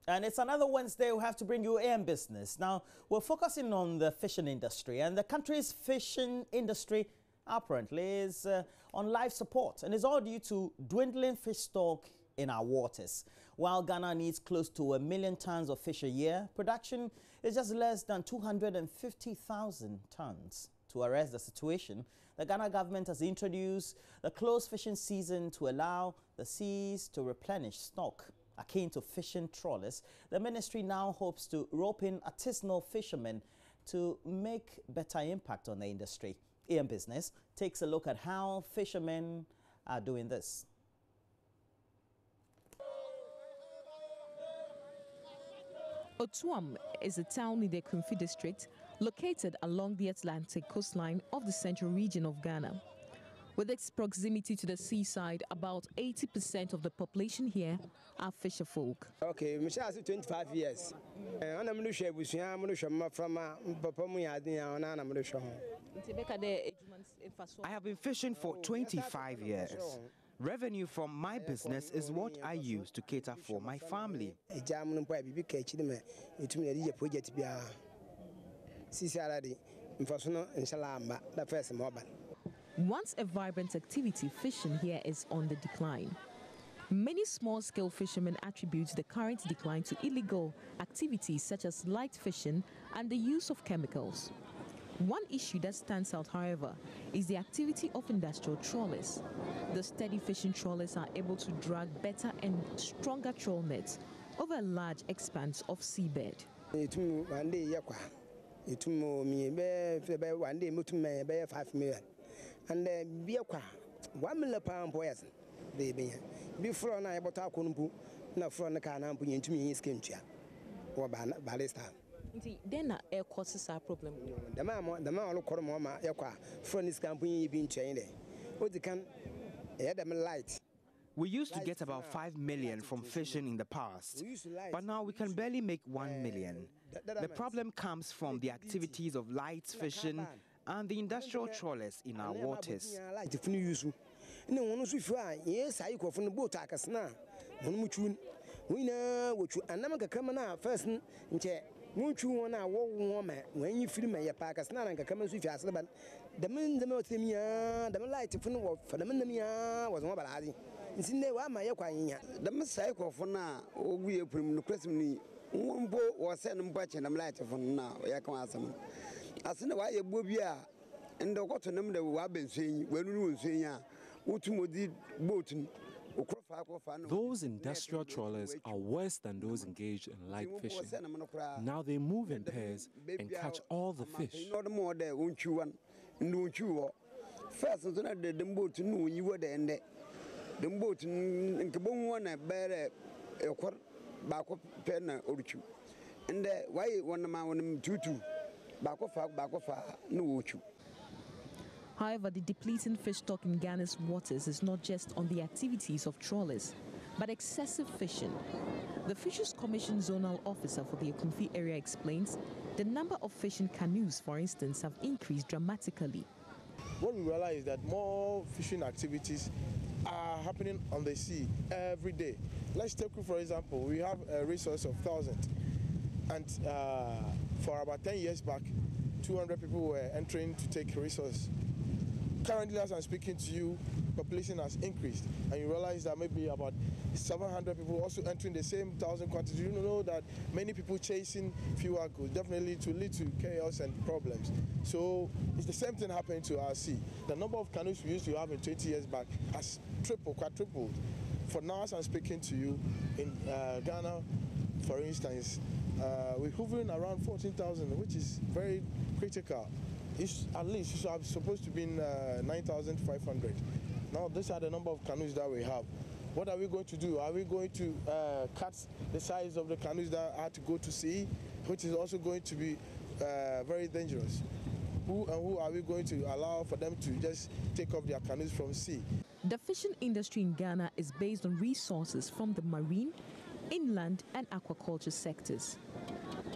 And it's another Wednesday. We have to bring you AM Business. Now, we're focusing on the fishing industry, and the country's fishing industry apparently is on life support, and it's all due to dwindling fish stock in our waters. While Ghana needs close to 1 million tons of fish a year, production is just less than 250,000 tons. To arrest the situation, the Ghana government has introduced the closed fishing season to allow the seas to replenish stock. Akin to fishing trawlers, the ministry now hopes to rope in artisanal fishermen to make better impact on the industry. AM Business takes a look at how fishermen are doing this. Otuam is a town in the Kumfi district located along the Atlantic coastline of the central region of Ghana. With its proximity to the seaside, about 80% of the population here are fisher folk. Okay, I'm 25 years. I have been fishing for 25 years. Revenue from my business is what I use to cater for my family. Once a vibrant activity, fishing here is on the decline. Many small-scale fishermen attribute the current decline to illegal activities such as light fishing and the use of chemicals. One issue that stands out, however, is the activity of industrial trawlers. The steady fishing trawlers are able to drag better and stronger trawl nets over a large expanse of seabed. And be a 1 million pound poison, baby. Before I bought a conumbu, no from the cannon put into me in skin chair or ballista. Then air causes our problem. The man look for mamma, Equa, from this company being chained. What they can add them light. We used to get about 5 million from fishing in the past, but now we can barely make 1 million. The problem comes from the activities of light fishing and the industrial trawlers in our waters. Yes, I go from the boat. I can snap. We know what you and I'm coming out first. Won't you want a woman when you feel my packers now and come with your husband? The men, the Motimia, the light for the Menamia was more bad. It's in there, my acquaint. The Messiah for now, or we open the Christmas. One boat was sending batch and I'm light for now. I can ask them. I send away a bobia and the water number that we have been saying when we were saying, those industrial trawlers are worse than those engaged in light fishing. Now they move in pairs and catch all the fish. Not more there, won't you one? No, you first, the boat knew you were there and the boat in Kabon one, a bear a quarter back pen or two. And why one man tutu back of no. However, the depleting fish stock in Ghana's waters is not just on the activities of trawlers, but excessive fishing. The Fisheries Commission Zonal Officer for the Akumfi area explains the number of fishing canoes, for instance, have increased dramatically. What we realize is that more fishing activities are happening on the sea every day. Let's take, for example, we have a resource of 1,000, and for about 10 years back, 200 people were entering to take resource. Currently, as I'm speaking to you, population has increased, and you realize that maybe about 700 people also entering the same 1,000 quantity. You know that many people chasing fewer goods, definitely to lead to chaos and problems. So it's the same thing happening to our sea. The number of canoes we used to have in 20 years back has quadrupled. For now, as I'm speaking to you, in Ghana, for instance, we're hovering around 14,000, which is very critical. It's at least it's supposed to be 9,500. Now, these are the number of canoes that we have. What are we going to do? Are we going to cut the size of the canoes that are to go to sea, which is also going to be very dangerous? Who are we going to allow for them to just take off their canoes from sea? The fishing industry in Ghana is based on resources from the marine, inland and aquaculture sectors.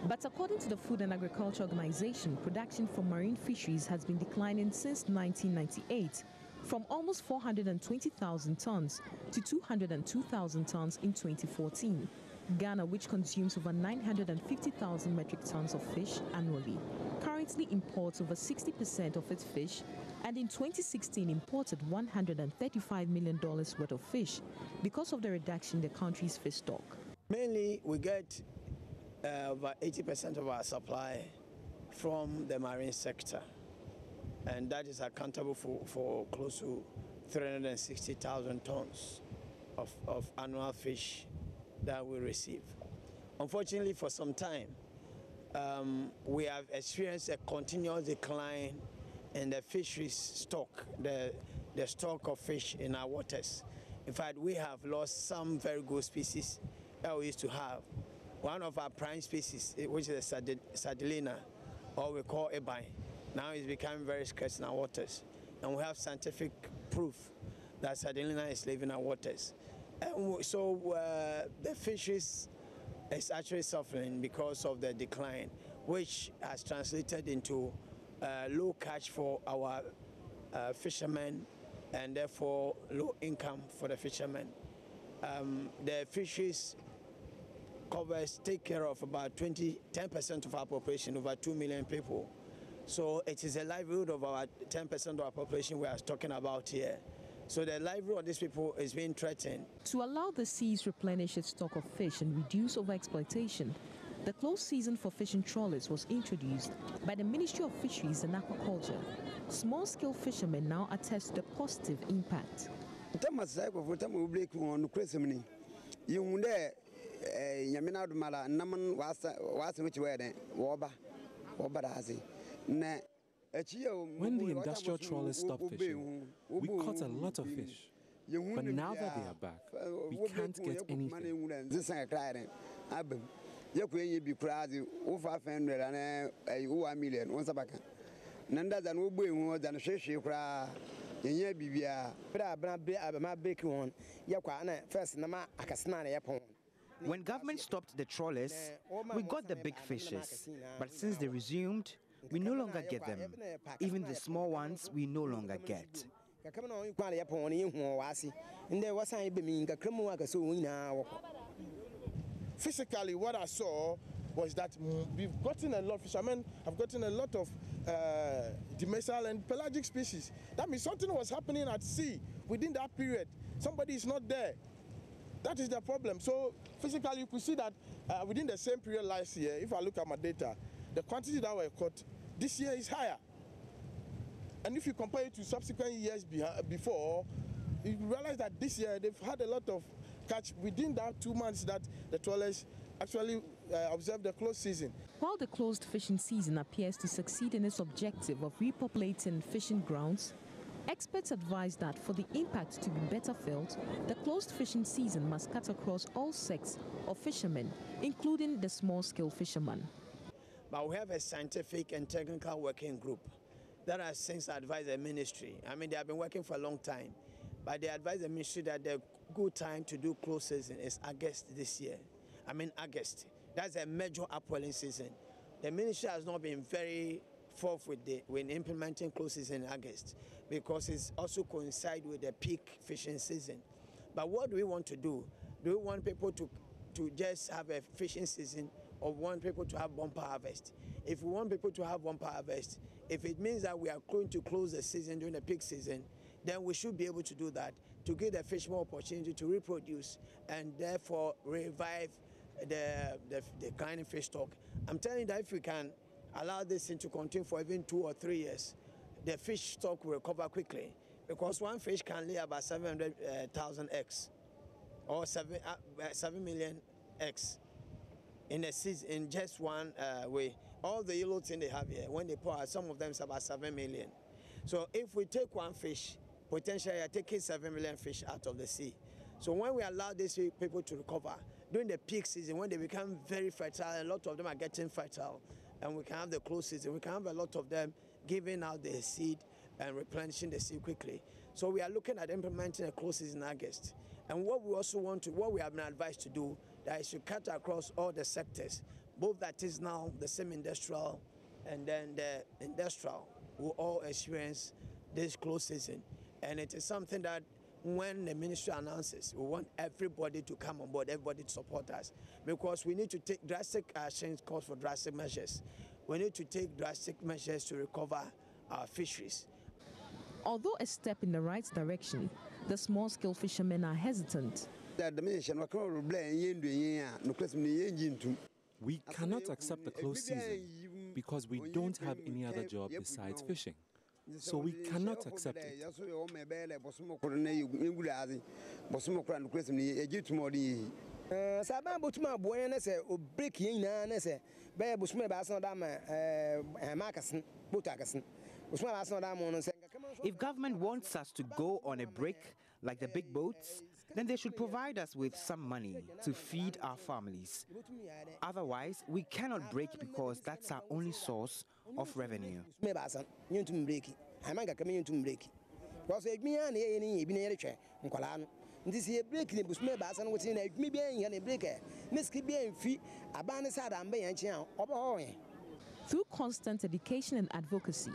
But according to the Food and Agriculture Organization, production from marine fisheries has been declining since 1998, from almost 420,000 tons to 202,000 tons in 2014. Ghana, which consumes over 950,000 metric tons of fish annually, currently imports over 60% of its fish, and in 2016 imported $135 million worth of fish because of the reduction in the country's fish stock. Mainly, we get over 80% of our supply from the marine sector, and that is accountable for close to 360,000 tons of annual fish that we receive. Unfortunately, for some time, we have experienced a continuous decline in the fisheries stock, the stock of fish in our waters. In fact, we have lost some very good species that we used to have. One of our prime species, which is the sardellina, or we call ebine, now is becoming very scarce in our waters. And we have scientific proof that sardellina is living in our waters. And so the fisheries is actually suffering because of the decline, which has translated into low catch for our fishermen, and therefore low income for the fishermen. The fisheries take care of about 10% of our population, over 2 million people. So it is a livelihood of our 10% of our population we are talking about here. So the livelihood of these people is being threatened. To allow the seas replenish its stock of fish and reduce overexploitation, the closed season for fishing trawlers was introduced by the Ministry of Fisheries and Aquaculture. Small-scale fishermen now attest to the positive impact. When the industrial trawlers stopped fishing, we caught a lot of fish. But now that they are back, we can't get anything. When government stopped the trawlers, we got the big fishes. But since they resumed, we no longer get them. Even the small ones, we no longer get. Physically, what I saw was that we've gotten a lot of fishermen have gotten a lot of demersal and pelagic species. That means something was happening at sea within that period. Somebody is not there. That is the problem. So physically, you could see that within the same period last year, if I look at my data, the quantity that were caught this year is higher. And if you compare it to subsequent years before, you realize that this year they've had a lot of catch within that 2 months that the trawlers actually observed the closed season. While the closed fishing season appears to succeed in its objective of repopulating fishing grounds, experts advise that for the impact to be better felt, the closed fishing season must cut across all sects of fishermen, including the small-scale fishermen. But we have a scientific and technical working group that has since advised the ministry. I mean, they have been working for a long time, but they advised the ministry that the good time to do closed season is August this year. I mean, August. That's a major upwelling season. The ministry has not been very forth with implementing closed season in August because it's also coincide with the peak fishing season. But what do we want to do? Do we want people to just have a fishing season, or want people to have bumper harvest? If we want people to have bumper harvest, if it means that we are going to close the season during the peak season, then we should be able to do that to give the fish more opportunity to reproduce and therefore revive the declining fish stock. I'm telling you that if we can allow this thing to continue for even 2 or 3 years, the fish stock will recover quickly, because one fish can lay about 700,000 eggs, or 7 million eggs in a season, in just one way. All the yellow thing they have here, when they pour out, some of them is about 7 million. So if we take one fish, potentially are taking 7 million fish out of the sea. So when we allow these people to recover during the peak season, when they become very fertile, a lot of them are getting fertile, and we can have the close season, we can have a lot of them giving out the seed and replenishing the seed quickly. So we are looking at implementing a close season in August. And what we also want to, what we have been advised to do, that is to cut across all the sectors, both that is now the semi-industrial and then the industrial will all experience this close season. And it is something that when the ministry announces, we want everybody to come on board, everybody to support us, because we need to take drastic actions, calls for drastic measures. We need to take drastic measures to recover our fisheries. Although a step in the right direction, the small-scale fishermen are hesitant. We cannot accept the closed season because we don't have any other job besides fishing. So we cannot accept it. If government wants us to go on a break like the big boats, then they should provide us with some money to feed our families. Otherwise, we cannot break because that's our only source of revenue. Through constant education and advocacy,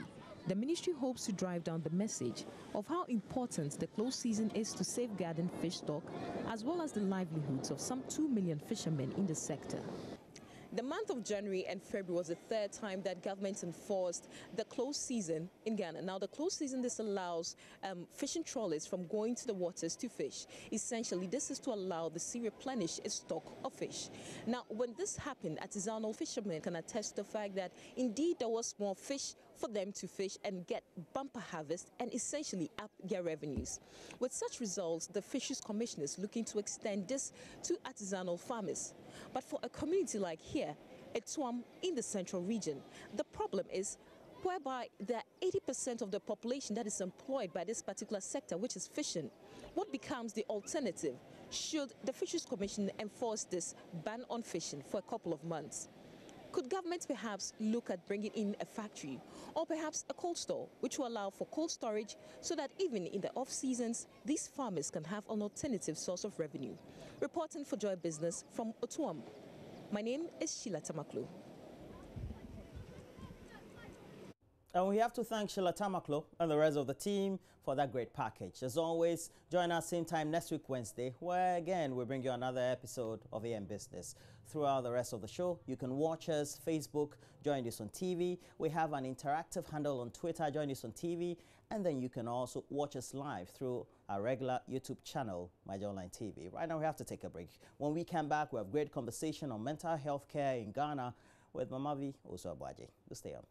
the ministry hopes to drive down the message of how important the closed season is to safeguarding fish stock, as well as the livelihoods of some 2 million fishermen in the sector. The month of January and February was the third time that government enforced the closed season in Ghana. Now, the closed season disallows fishing trawlers from going to the waters to fish. Essentially, this is to allow the sea replenish its stock of fish. Now, when this happened, artisanal fishermen can attest to the fact that indeed there was more fish for them to fish and get bumper harvest and essentially up their revenues. With such results, the Fisheries Commission is looking to extend this to artisanal farmers. But for a community like here, Etuam in the central region, the problem is whereby there are 80% of the population that is employed by this particular sector, which is fishing. What becomes the alternative? Should the Fisheries Commission enforce this ban on fishing for a couple of months? Could government perhaps look at bringing in a factory or perhaps a cold store, which will allow for cold storage so that even in the off seasons, these farmers can have an alternative source of revenue? Reporting for Joy Business from Otuam, my name is Sheila Tamaklo. And we have to thank Sheila Tamaklo and the rest of the team for that great package. As always, join us same time next week, Wednesday, where again we bring you another episode of AM Business. Throughout the rest of the show, you can watch us Facebook, JoyNews on TV. We have an interactive handle on Twitter, JoyNews on TV. And then you can also watch us live through our regular YouTube channel, My Joy Online TV. Right now, we have to take a break. When we come back, we have great conversation on mental health care in Ghana with Mamavi Osuabwaji. Stay on.